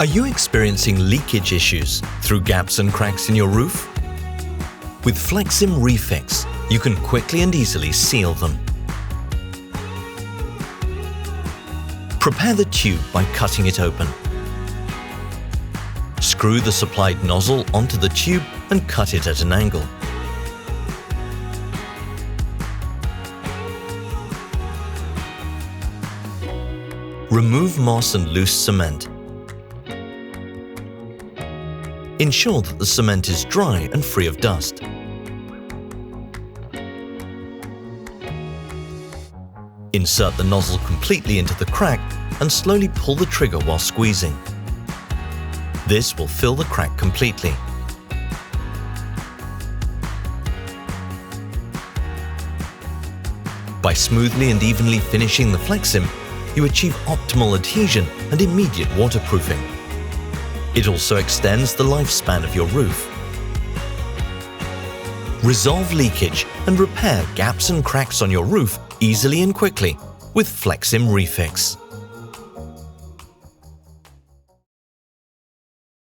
Are you experiencing leakage issues through gaps and cracks in your roof? With Flexim Re-Fix, you can quickly and easily seal them. Prepare the tube by cutting it open. Screw the supplied nozzle onto the tube and cut it at an angle. Remove moss and loose cement. Ensure that the cement is dry and free of dust. Insert the nozzle completely into the crack and slowly pull the trigger while squeezing. This will fill the crack completely. By smoothly and evenly finishing the Flexim, you achieve optimal adhesion and immediate waterproofing. It also extends the lifespan of your roof. Resolve leakage and repair gaps and cracks on your roof easily and quickly with Flexim Re-Fix.